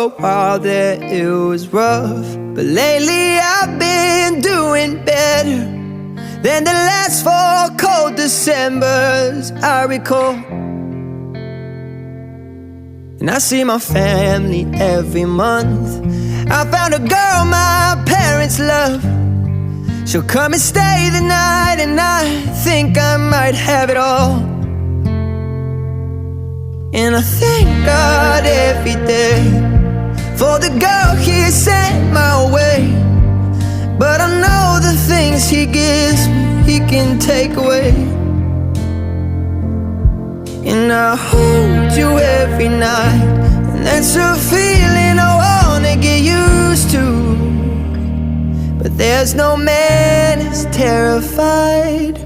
a while there it was rough, but lately I've been doing better than the last 4 cold Decembers I recall. And I see my family every month. I found a girl my parents love. She'll come and stay the night, and I think I might have it all. And I thank God every day for the girl He sent my way. But I know the things He gives me, He can take away. And I hold you every night, and that's a feeling I wanna get used to. But there's no man as terrified